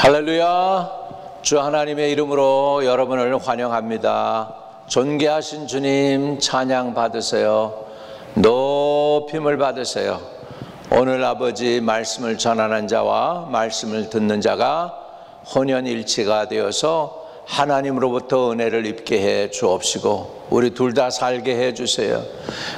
할렐루야. 주 하나님의 이름으로 여러분을 환영합니다. 존귀하신 주님 찬양 받으세요. 높임을 받으세요. 오늘 아버지 말씀을 전하는 자와 말씀을 듣는 자가 혼연일치가 되어서 하나님으로부터 은혜를 입게 해 주옵시고 우리 둘 다 살게 해 주세요.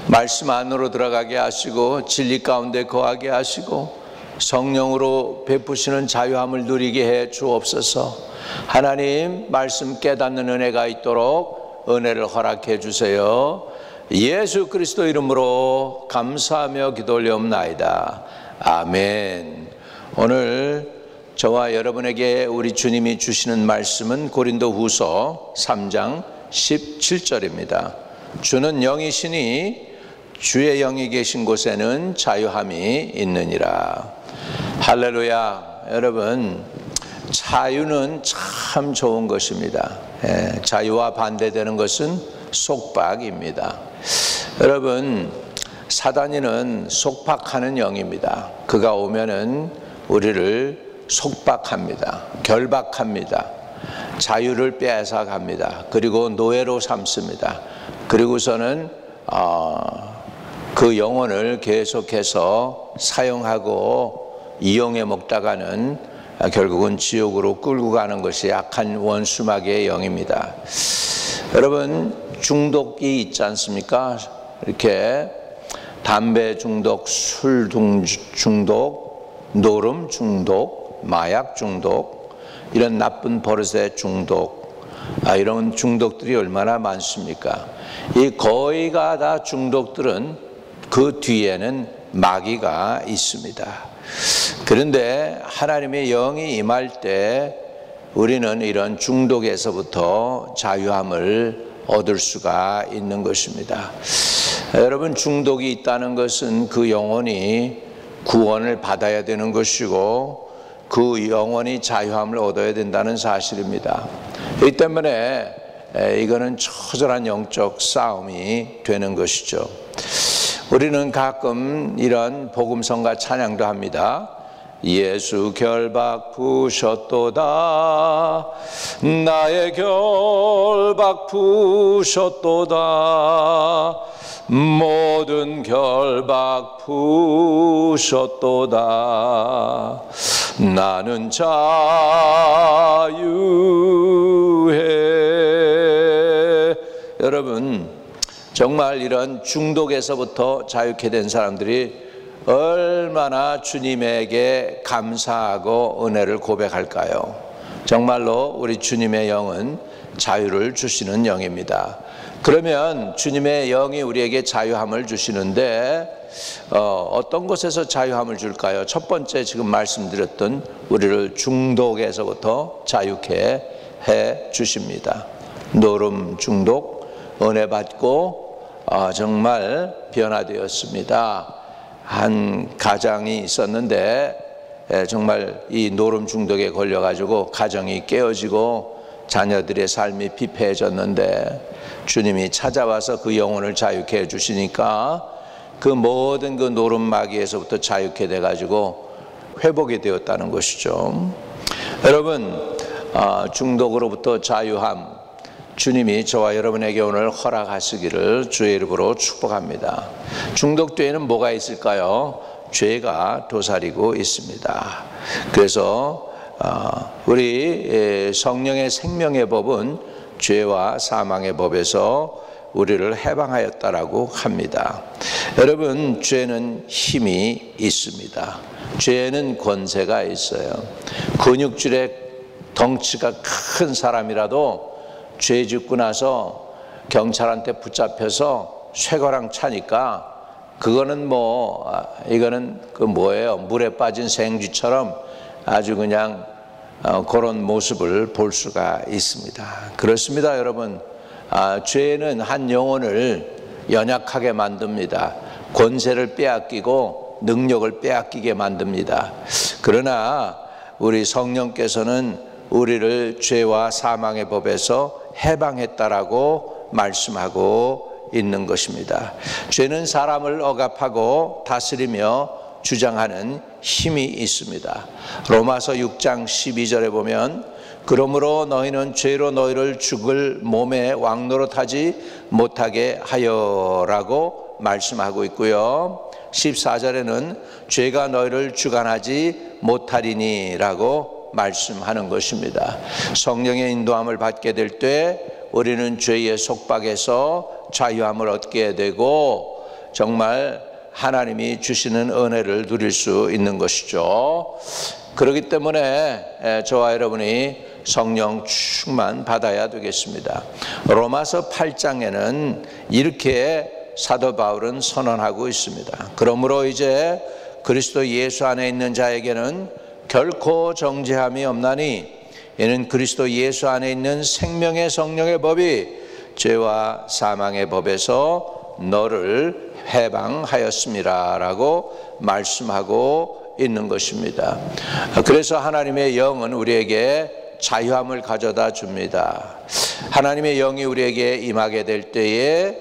말씀 안으로 들어가게 하시고 진리 가운데 거하게 하시고 성령으로 베푸시는 자유함을 누리게 해 주옵소서. 하나님 말씀 깨닫는 은혜가 있도록 은혜를 허락해 주세요. 예수 그리스도 이름으로 감사하며 기도 올려옵나이다. 아멘. 오늘 저와 여러분에게 우리 주님이 주시는 말씀은 고린도후서 3장 17절입니다. 주는 영이시니 주의 영이 계신 곳에는 자유함이 있느니라. 할렐루야. 여러분, 자유는 참 좋은 것입니다. 자유와 반대되는 것은 속박입니다. 여러분, 사단이는 속박하는 영입니다. 그가 오면은 우리를 속박합니다. 결박합니다. 자유를 빼앗아 갑니다. 그리고 노예로 삼습니다. 그리고서는 그 영혼을 계속해서 사용하고 이용해 먹다가는 결국은 지옥으로 끌고 가는 것이 악한 원수마귀의 영입니다. 여러분, 중독이 있지 않습니까? 이렇게 담배 중독, 술 중독, 노름 중독, 마약 중독, 이런 나쁜 버릇의 중독, 이런 중독들이 얼마나 많습니까? 이 거의가 다 중독들은 그 뒤에는 마귀가 있습니다. 그런데 하나님의 영이 임할 때 우리는 이런 중독에서부터 자유함을 얻을 수가 있는 것입니다. 여러분, 중독이 있다는 것은 그 영혼이 구원을 받아야 되는 것이고 그 영혼이 자유함을 얻어야 된다는 사실입니다. 이 때문에 이거는 처절한 영적 싸움이 되는 것이죠. 우리는 가끔 이런 복음성가 찬양도 합니다. 예수 결박 푸셨도다, 나의 결박 푸셨도다, 모든 결박 푸셨도다, 나는 자유해. 여러분, 정말 이런 중독에서부터 자유케 된 사람들이 얼마나 주님에게 감사하고 은혜를 고백할까요? 정말로 우리 주님의 영은 자유를 주시는 영입니다. 그러면 주님의 영이 우리에게 자유함을 주시는데 어떤 곳에서 자유함을 줄까요? 첫 번째, 지금 말씀드렸던 우리를 중독에서부터 자유케 해 주십니다. 노름 중독, 은혜 받고 정말 변화되었습니다. 한 가장이 있었는데 정말 이 노름 중독에 걸려가지고 가정이 깨어지고 자녀들의 삶이 피폐해졌는데 주님이 찾아와서 그 영혼을 자유케 해주시니까 그 모든 그 노름 마귀에서부터 자유케 돼가지고 회복이 되었다는 것이죠. 여러분, 중독으로부터 자유함, 주님이 저와 여러분에게 오늘 허락하시기를 주의 이름으로 축복합니다. 중독 뒤에는 뭐가 있을까요? 죄가 도사리고 있습니다. 그래서 우리 성령의 생명의 법은 죄와 사망의 법에서 우리를 해방하였다라고 합니다. 여러분, 죄는 힘이 있습니다. 죄는 권세가 있어요. 근육질의 덩치가 큰 사람이라도 죄 짓고 나서 경찰한테 붙잡혀서 쇠고랑 차니까 그거는 이거는 그 뭐예요? 물에 빠진 생쥐처럼 아주 그냥 그런 모습을 볼 수가 있습니다. 그렇습니다, 여러분. 죄는 한 영혼을 연약하게 만듭니다. 권세를 빼앗기고 능력을 빼앗기게 만듭니다. 그러나 우리 성령께서는 우리를 죄와 사망의 법에서 해방했다라고 말씀하고 있는 것입니다. 죄는 사람을 억압하고 다스리며 주장하는 힘이 있습니다. 로마서 6장 12절에 보면 그러므로 너희는 죄로 너희를 죽을 몸에 왕노릇하지 못하게 하여라고 말씀하고 있고요. 14절에는 죄가 너희를 주관하지 못하리니 라고 말씀하는 것입니다. 성령의 인도함을 받게 될 때 우리는 죄의 속박에서 자유함을 얻게 되고 정말 하나님이 주시는 은혜를 누릴 수 있는 것이죠. 그렇기 때문에 저와 여러분이 성령 충만 받아야 되겠습니다. 로마서 8장에는 이렇게 사도 바울은 선언하고 있습니다. 그러므로 이제 그리스도 예수 안에 있는 자에게는 결코 정죄함이 없나니 이는 그리스도 예수 안에 있는 생명의 성령의 법이 죄와 사망의 법에서 너를 해방하였습니다 라고 말씀하고 있는 것입니다. 그래서 하나님의 영은 우리에게 자유함을 가져다 줍니다. 하나님의 영이 우리에게 임하게 될 때에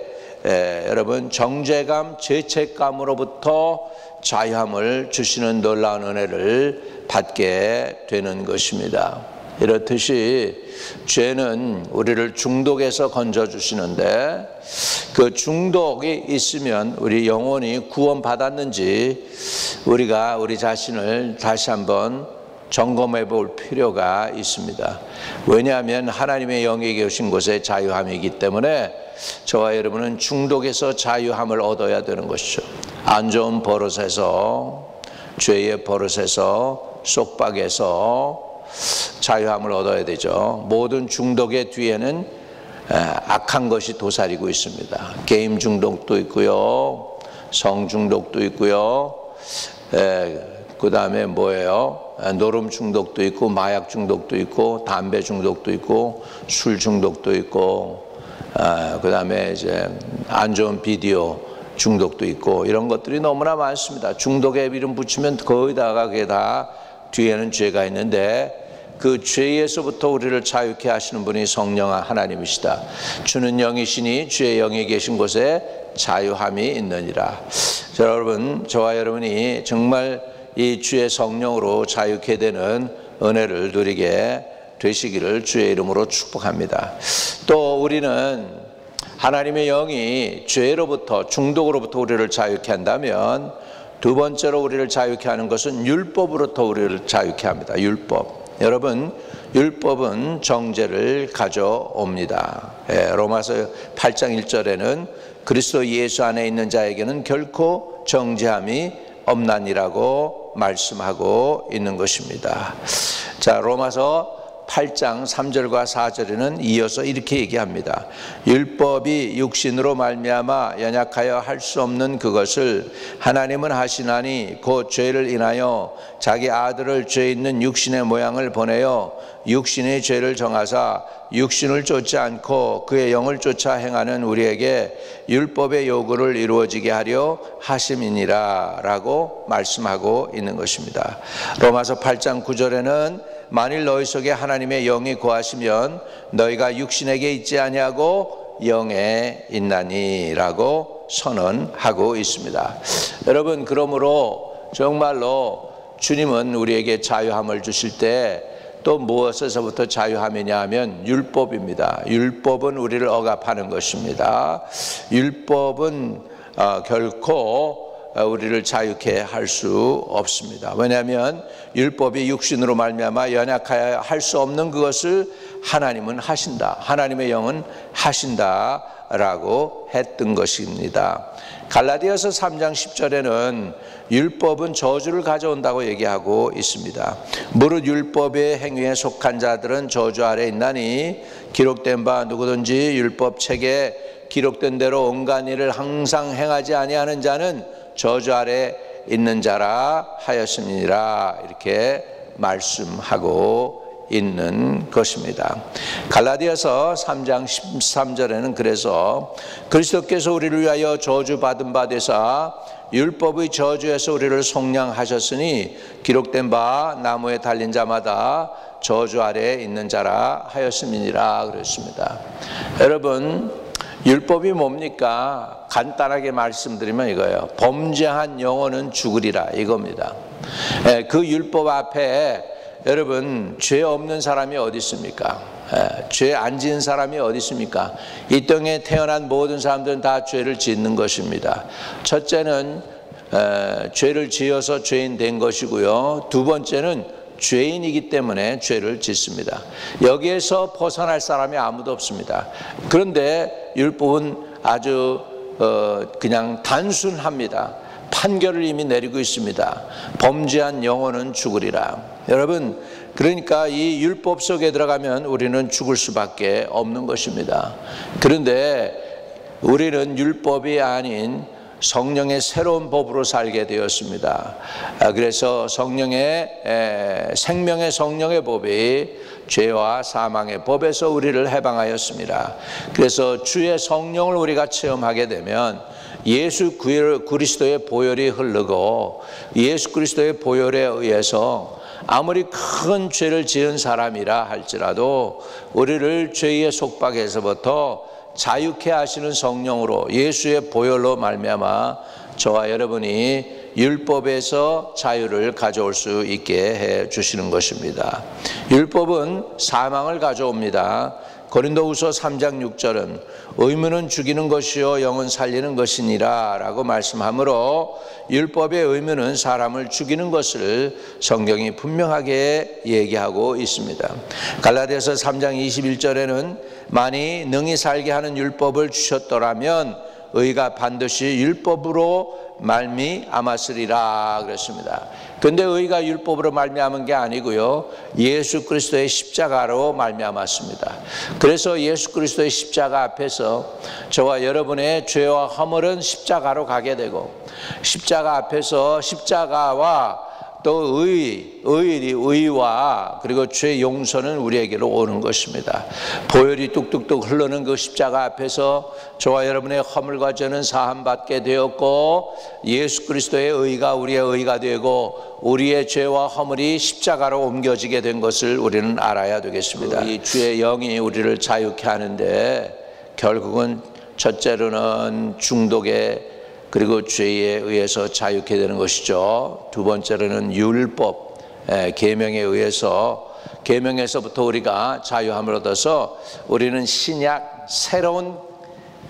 여러분 정죄감, 죄책감으로부터 자유함을 주시는 놀라운 은혜를 받게 되는 것입니다. 이렇듯이 죄는 우리를 중독에서 건져주시는데 그 중독이 있으면 우리 영혼이 구원받았는지 우리가 우리 자신을 다시 한번 점검해 볼 필요가 있습니다. 왜냐하면 하나님의 영이 계신 곳에 자유함이기 때문에 저와 여러분은 중독에서 자유함을 얻어야 되는 것이죠. 안 좋은 버릇에서, 죄의 버릇에서, 속박에서 자유함을 얻어야 되죠. 모든 중독의 뒤에는 악한 것이 도사리고 있습니다. 게임 중독도 있고요, 성 중독도 있고요, 그 다음에 뭐예요? 노름 중독도 있고, 마약 중독도 있고, 담배 중독도 있고, 술 중독도 있고, 그 다음에 이제 안 좋은 비디오 중독도 있고, 이런 것들이 너무나 많습니다. 중독에 이름 붙이면 거의 다가 그게 다 뒤에는 죄가 있는데 그 죄에서부터 우리를 자유케 하시는 분이 성령 하나님이시다. 주는 영이시니 주의 영이 계신 곳에 자유함이 있느니라. 자, 여러분, 저와 여러분이 정말 이 주의 성령으로 자유케 되는 은혜를 누리게 되시기를 주의 이름으로 축복합니다. 또 우리는 하나님의 영이 죄로부터, 중독으로부터 우리를 자유케 한다면 두 번째로 우리를 자유케 하는 것은 율법으로부터 우리를 자유케 합니다. 율법. 여러분, 율법은 정죄를 가져옵니다. 로마서 8장 1절에는 그리스도 예수 안에 있는 자에게는 결코 정죄함이 없나니라고 말씀하고 있는 것입니다. 자, 로마서 8장 3절과 4절에는 이어서 이렇게 얘기합니다. 율법이 육신으로 말미암아 연약하여 할 수 없는 그것을 하나님은 하시나니 곧 죄를 인하여 자기 아들을 죄 있는 육신의 모양을 보내어 육신의 죄를 정하사 육신을 쫓지 않고 그의 영을 쫓아 행하는 우리에게 율법의 요구를 이루어지게 하려 하심이니라 라고 말씀하고 있는 것입니다. 로마서 8장 9절에는 만일 너희 속에 하나님의 영이 거하시면 너희가 육신에게 있지 아니하고 영에 있나니 라고 선언하고 있습니다. 여러분, 그러므로 정말로 주님은 우리에게 자유함을 주실 때 또 무엇에서부터 자유함이냐 하면 율법입니다. 율법은 우리를 억압하는 것입니다. 율법은 결코 우리를 자유케 할 수 없습니다. 왜냐하면 율법이 육신으로 말미암아 연약하여 할 수 없는 그것을 하나님은 하신다, 하나님의 영은 하신다라고 했던 것입니다. 갈라디아서 3장 10절에는 율법은 저주를 가져온다고 얘기하고 있습니다. 무릇 율법의 행위에 속한 자들은 저주 아래 있나니 기록된 바 누구든지 율법 책에 기록된 대로 온갖 일을 항상 행하지 아니하는 자는 저주 아래 있는 자라 하였음이니라 이렇게 말씀하고 있는 것입니다. 갈라디아서 3장 13절에는 그래서 그리스도께서 우리를 위하여 저주받은 바 되사 율법의 저주에서 우리를 속량하셨으니 기록된 바 나무에 달린 자마다 저주 아래에 있는 자라 하였음이니라 그랬습니다. 여러분, 율법이 뭡니까? 간단하게 말씀드리면 이거예요. 범죄한 영혼은 죽으리라, 이겁니다. 그 율법 앞에 여러분, 죄 없는 사람이 어디 있습니까? 죄 안 지은 사람이 어디 있습니까? 이 땅에 태어난 모든 사람들은 다 죄를 짓는 것입니다. 첫째는 죄를 지어서 죄인 된 것이고요. 두 번째는 죄인이기 때문에 죄를 짓습니다. 여기에서 벗어날 사람이 아무도 없습니다. 그런데 율법은 아주 그냥 단순합니다. 판결을 이미 내리고 있습니다. 범죄한 영혼은 죽으리라. 여러분, 그러니까 이 율법 속에 들어가면 우리는 죽을 수밖에 없는 것입니다. 그런데 우리는 율법이 아닌 성령의 새로운 법으로 살게 되었습니다. 그래서 생명의 성령의 법이 죄와 사망의 법에서 우리를 해방하였습니다. 그래서 주의 성령을 우리가 체험하게 되면 예수 그리스도의 보혈이 흐르고, 예수 그리스도의 보혈에 의해서 아무리 큰 죄를 지은 사람이라 할지라도 우리를 죄의 속박에서부터 자유케 하시는 성령으로, 예수의 보혈로 말미암아 저와 여러분이 율법에서 자유를 가져올 수 있게 해 주시는 것입니다. 율법은 사망을 가져옵니다. 고린도후서 3장 6절은 의무는 죽이는 것이요 영은 살리는 것이니라 라고 말씀하므로, 율법의 의무는 사람을 죽이는 것을 성경이 분명하게 얘기하고 있습니다. 갈라디아서 3장 21절에는 만일 능히 살게 하는 율법을 주셨더라면 의가 반드시 율법으로 말미암았으리라 그랬습니다. 그런데 의가 율법으로 말미암은 게 아니고요, 예수 그리스도의 십자가로 말미암았습니다. 그래서 예수 그리스도의 십자가 앞에서 저와 여러분의 죄와 허물은 십자가로 가게 되고, 십자가 앞에서 십자가와 또 의와 그리고 죄 용서는 우리에게로 오는 것입니다. 보혈이 뚝뚝뚝 흐르는 그 십자가 앞에서 저와 여러분의 허물과 죄는 사함받게 되었고, 예수 그리스도의 의가 우리의 의가 되고 우리의 죄와 허물이 십자가로 옮겨지게 된 것을 우리는 알아야 되겠습니다. 이 주의 영이 우리를 자유케 하는데 결국은 첫째로는 중독의 그리고 죄에 의해서 자유케 되는 것이죠. 두 번째로는 율법, 계명에 의해서, 계명에서부터 우리가 자유함을 얻어서 우리는 신약, 새로운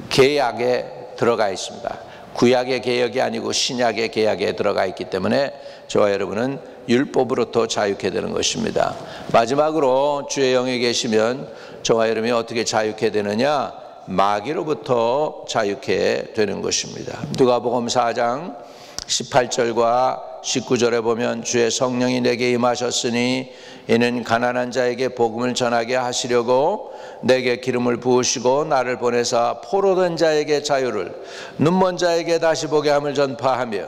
계약에 들어가 있습니다. 구약의 개혁이 아니고 신약의 계약에 들어가 있기 때문에 저와 여러분은 율법으로부터 자유케 되는 것입니다. 마지막으로 주의 영에 계시면 저와 여러분이 어떻게 자유케 되느냐? 마귀로부터 자유케 되는 것입니다. 누가복음 4장 18절과 19절에 보면 주의 성령이 내게 임하셨으니 이는 가난한 자에게 복음을 전하게 하시려고 내게 기름을 부으시고 나를 보내사 포로된 자에게 자유를, 눈먼 자에게 다시 보게 함을 전파하며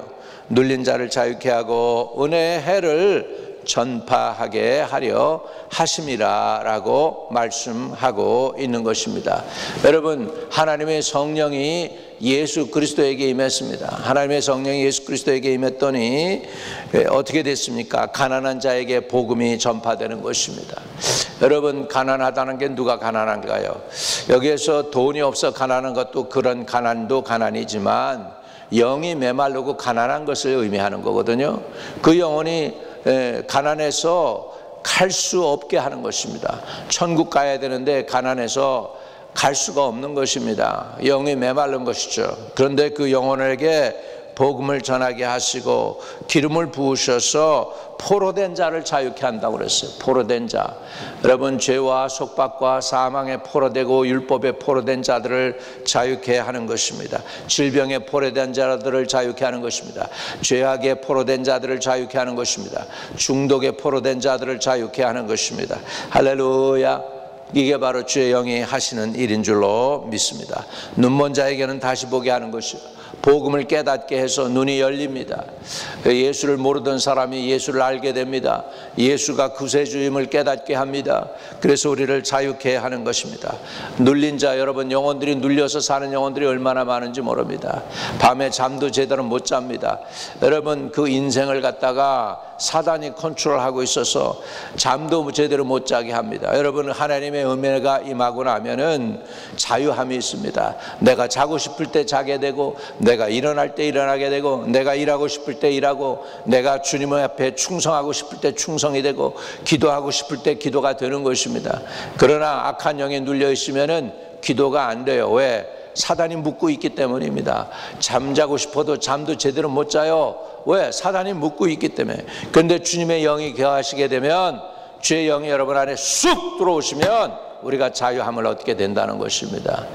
눌린 자를 자유케 하고 은혜의 해를 전파하게 하려 하심이라 라고 말씀하고 있는 것입니다. 여러분, 하나님의 성령이 예수 그리스도에게 임했습니다. 하나님의 성령이 예수 그리스도에게 임했더니 어떻게 됐습니까? 가난한 자에게 복음이 전파되는 것입니다. 여러분, 가난하다는 게 누가 가난한가요? 여기에서 돈이 없어 가난한 것도, 그런 가난도 가난이지만 영이 메마르고 가난한 것을 의미하는 거거든요. 그 영혼이 가난해서 갈 수 없게 하는 것입니다. 천국 가야 되는데 가난해서 갈 수가 없는 것입니다. 영이 메마른 것이죠. 그런데 그 영혼에게 복음을 전하게 하시고 기름을 부으셔서 포로된 자를 자유케 한다고 그랬어요. 포로된 자. 여러분, 죄와 속박과 사망에 포로되고 율법에 포로된 자들을 자유케 하는 것입니다. 질병에 포로된 자들을 자유케 하는 것입니다. 죄악에 포로된 자들을 자유케 하는 것입니다. 중독에 포로된 자들을 자유케 하는 것입니다. 할렐루야. 이게 바로 주의 영이 하시는 일인 줄로 믿습니다. 눈먼 자에게는 다시 보게 하는 것이요, 복음을 깨닫게 해서 눈이 열립니다. 예수를 모르던 사람이 예수를 알게 됩니다. 예수가 구세주임을 깨닫게 합니다. 그래서 우리를 자유케 하는 것입니다. 눌린 자 여러분, 영혼들이 눌려서 사는 영혼들이 얼마나 많은지 모릅니다. 밤에 잠도 제대로 못 잡니다. 여러분, 그 인생을 갖다가 사단이 컨트롤하고 있어서 잠도 제대로 못 자게 합니다. 여러분, 하나님의 은혜가 임하고 나면은 자유함이 있습니다. 내가 자고 싶을 때 자게 되고, 내가 일어날 때 일어나게 되고, 내가 일하고 싶을 때 일하고, 내가 주님 앞에 충성하고 싶을 때 충성이 되고, 기도하고 싶을 때 기도가 되는 것입니다. 그러나 악한 영에 눌려 있으면은 기도가 안 돼요. 왜? 사단이 묶고 있기 때문입니다. 잠자고 싶어도 잠도 제대로 못 자요. 왜? 사단이 묶고 있기 때문에. 그런데 주님의 영이 거하시게 되면, 주의 영이 여러분 안에 쑥 들어오시면 우리가 자유함을 얻게 된다는 것입니다.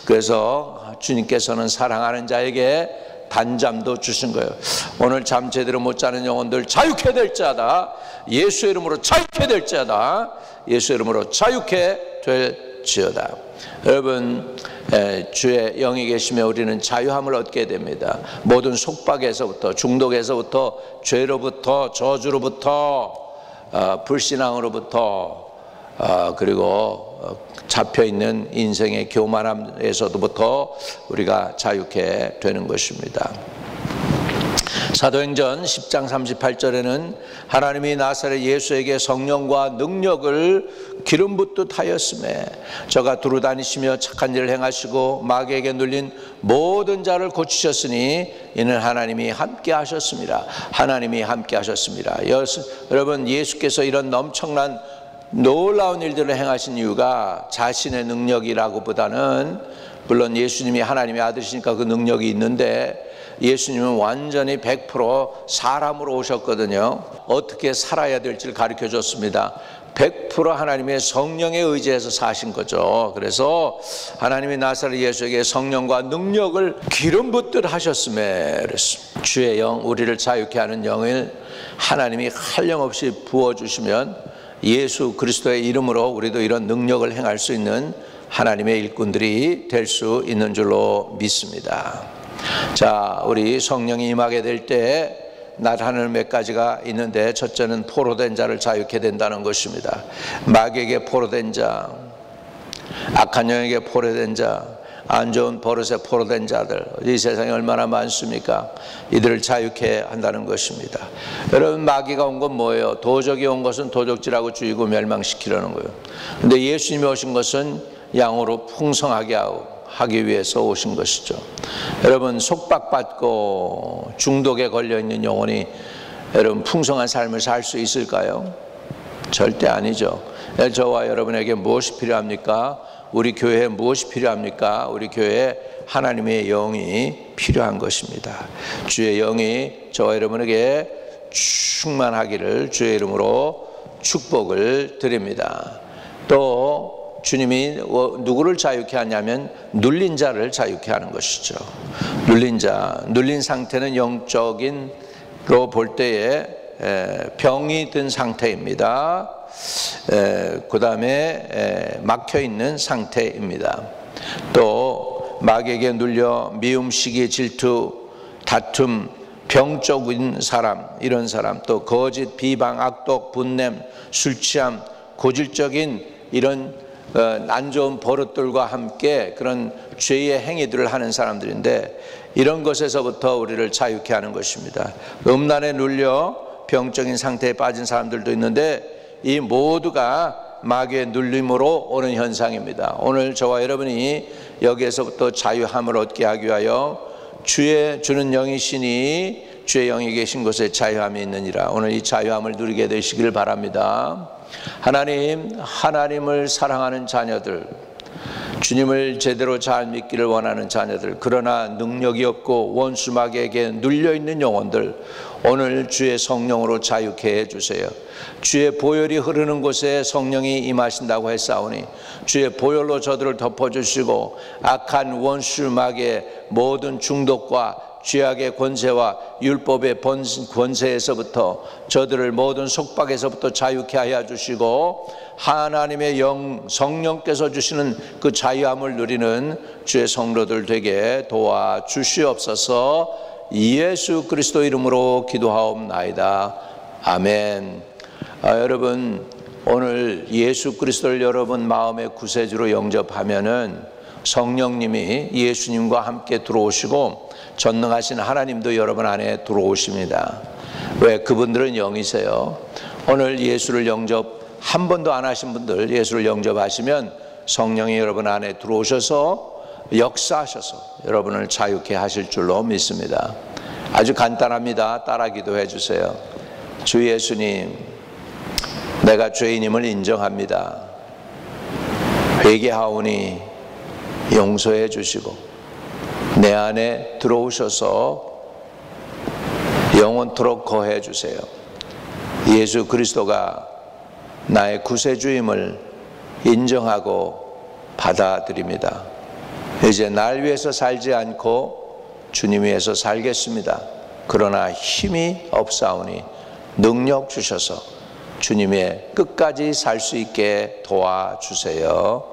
그래서 주님께서는 사랑하는 자에게 단잠도 주신 거예요. 오늘 잠 제대로 못 자는 영혼들 자유케 될 자다. 예수의 이름으로 자유케 될 자다. 예수의 이름으로 자유케 될지어다. 여러분, 주의 영이 계시면 우리는 자유함을 얻게 됩니다. 모든 속박에서부터, 중독에서부터, 죄로부터, 저주로부터, 불신앙으로부터, 그리고 잡혀있는 인생의 교만함에서부터 우리가 자유케 되는 것입니다. 사도행전 10장 38절에는 하나님이 나사렛 예수에게 성령과 능력을 기름 붓듯 하였음에 저가 두루 다니시며 착한 일을 행하시고 마귀에게 눌린 모든 자를 고치셨으니 이는 하나님이 함께 하셨습니다. 하나님이 함께 하셨습니다. 여러분, 예수께서 이런 엄청난 놀라운 일들을 행하신 이유가 자신의 능력이라고보다는, 물론 예수님이 하나님의 아들이시니까 그 능력이 있는데, 예수님은 완전히 100% 사람으로 오셨거든요. 어떻게 살아야 될지를 가르쳐 줬습니다. 100% 하나님의 성령에 의지해서 사신 거죠. 그래서 하나님이 나사렛 예수에게 성령과 능력을 기름 붓듯 하셨음에 그랬습니다. 주의 영, 우리를 자유케 하는 영을 하나님이 한량없이 부어주시면 예수 그리스도의 이름으로 우리도 이런 능력을 행할 수 있는 하나님의 일꾼들이 될 수 있는 줄로 믿습니다. 자, 우리 성령이 임하게 될 때 나타나는 몇 가지가 있는데, 첫째는 포로된 자를 자유케 된다는 것입니다. 마귀에게 포로된 자, 악한 영에게 포로된 자, 안 좋은 버릇에 포로된 자들, 이 세상에 얼마나 많습니까? 이들을 자유케 한다는 것입니다. 여러분, 마귀가 온 건 뭐예요? 도적이 온 것은 도적질하고 죽이고 멸망시키려는 거예요. 근데 예수님이 오신 것은 양으로 풍성하게 하기 위해서 오신 것이죠. 여러분, 속박받고 중독에 걸려있는 영혼이 여러분 풍성한 삶을 살 수 있을까요? 절대 아니죠. 저와 여러분에게 무엇이 필요합니까? 우리 교회에 무엇이 필요합니까? 우리 교회에 하나님의 영이 필요한 것입니다. 주의 영이 저와 여러분에게 충만하기를 주의 이름으로 축복을 드립니다. 또 주님이 누구를 자유케 하냐면 눌린 자를 자유케 하는 것이죠. 눌린 자, 눌린 상태는 영적인로 볼 때에 병이 든 상태입니다. 그 다음에 막혀있는 상태입니다. 또 마귀에게 눌려 미움, 시기, 질투, 다툼, 병적인 사람, 이런 사람, 또 거짓, 비방, 악독, 분냄, 술취함, 고질적인 이런 안 좋은 버릇들과 함께 그런 죄의 행위들을 하는 사람들인데, 이런 것에서부터 우리를 자유케 하는 것입니다. 음란에 눌려 병적인 상태에 빠진 사람들도 있는데, 이 모두가 마귀의 눌림으로 오는 현상입니다. 오늘 저와 여러분이 여기에서부터 자유함을 얻게 하기 위하여 주의 주는 영이시니 주의 영이 계신 곳에 자유함이 있느니라. 오늘 이 자유함을 누리게 되시길 바랍니다. 하나님을 사랑하는 자녀들, 주님을 제대로 잘 믿기를 원하는 자녀들, 그러나 능력이 없고 원수 마귀에게 눌려있는 영혼들, 오늘 주의 성령으로 자유케 해주세요. 주의 보혈이 흐르는 곳에 성령이 임하신다고 했사오니 주의 보혈로 저들을 덮어주시고 악한 원수 마귀의 모든 중독과 죄악의 권세와 율법의 권세에서부터 저들을 모든 속박에서부터 자유케 하여 주시고 하나님의 영 성령께서 주시는 그 자유함을 누리는 주의 성도들 되게 도와주시옵소서. 예수 그리스도 이름으로 기도하옵나이다. 아멘. 여러분, 오늘 예수 그리스도를 여러분 마음의 구세주로 영접하면은 성령님이 예수님과 함께 들어오시고 전능하신 하나님도 여러분 안에 들어오십니다. 왜? 그분들은 영이세요. 오늘 예수를 영접 한 번도 안 하신 분들, 예수를 영접하시면 성령이 여러분 안에 들어오셔서 역사하셔서 여러분을 자유케 하실 줄로 믿습니다. 아주 간단합니다. 따라 기도해 주세요. 주 예수님, 내가 죄인임을 인정합니다. 회개하오니 용서해 주시고 내 안에 들어오셔서 영원토록 거해 주세요. 예수 그리스도가 나의 구세주임을 인정하고 받아들입니다. 이제 날 위해서 살지 않고 주님 위해서 살겠습니다. 그러나 힘이 없사오니 능력 주셔서 주님의 끝까지 살 수 있게 도와주세요.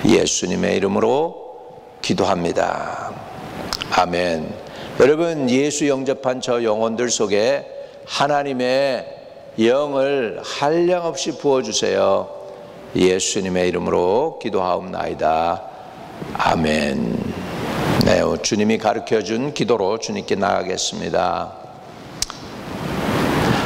예수님의 이름으로 기도합니다. 아멘. 여러분, 예수 영접한 저 영혼들 속에 하나님의 영을 한량없이 부어주세요. 예수님의 이름으로 기도하옵나이다. 아멘. 네, 주님이 가르쳐준 기도로 주님께 나가겠습니다.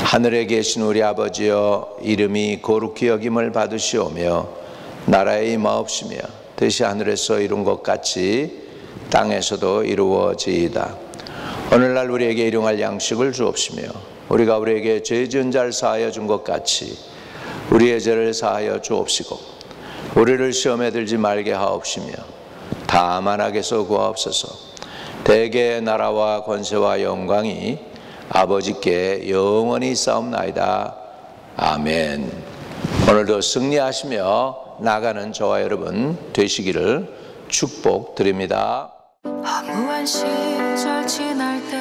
하늘에 계신 우리 아버지여, 이름이 거룩히 여김을 받으시오며 나라의 임하옵시며 뜻이 하늘에서 이룬 것 같이 땅에서도 이루어지이다. 오늘날 우리에게 일용할 양식을 주옵시며 우리가 우리에게 죄 지은 자를 사하여 준 것 같이 우리의 죄를 사하여 주옵시고 우리를 시험에 들지 말게 하옵시며 다만 악에서 구하옵소서. 대개의 나라와 권세와 영광이 아버지께 영원히 있사옵나이다. 아멘. 오늘도 승리하시며 나가는 저와 여러분 되시기를 축복드립니다. 허무한 시절 지날 때,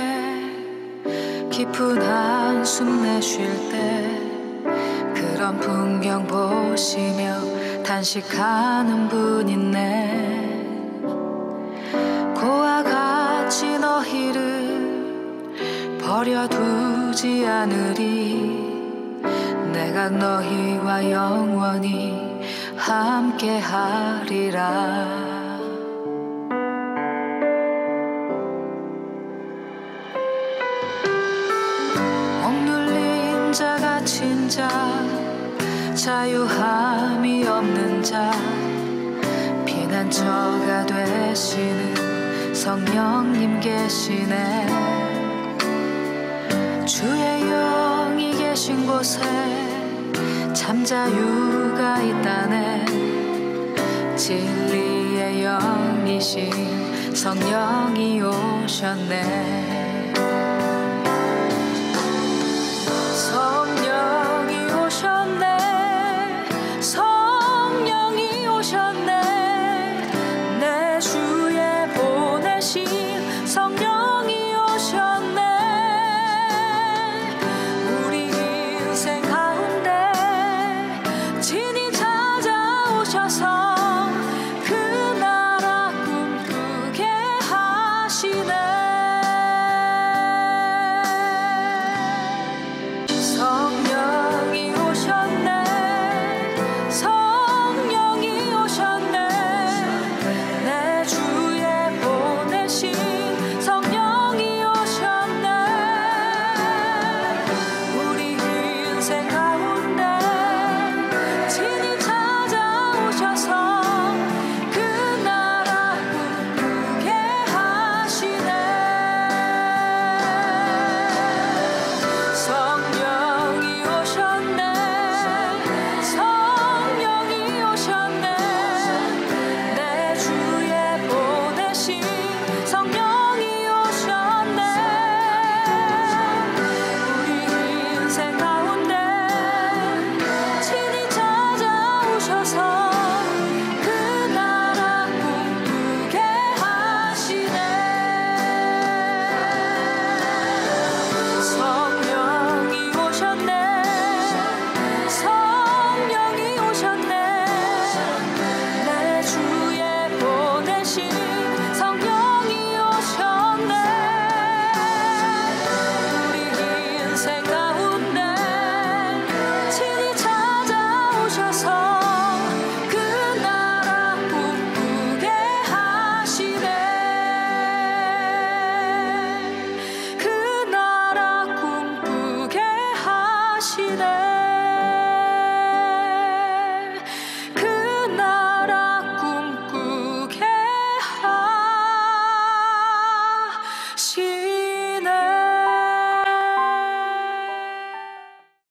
깊은 한숨 내쉴 때, 그런 풍경 보시며 단식하는 분 있네. 고와 같이 너희를 버려두지 않으리. 내가 너희와 영원히 함께하리라. 억눌린 자 갇힌 자 자유함이 없는 자 피난처가 되시는 성령님 계시네. 주의 영이 계신 곳에 참 자유가 있다네. 진리의 영이신 성령이 오셨네. 성령이 오셨네. 성령이 오셨네. 내 주에 보내신 성령이 오셨네. 우리 인생 가운데 진히 찾아오셔서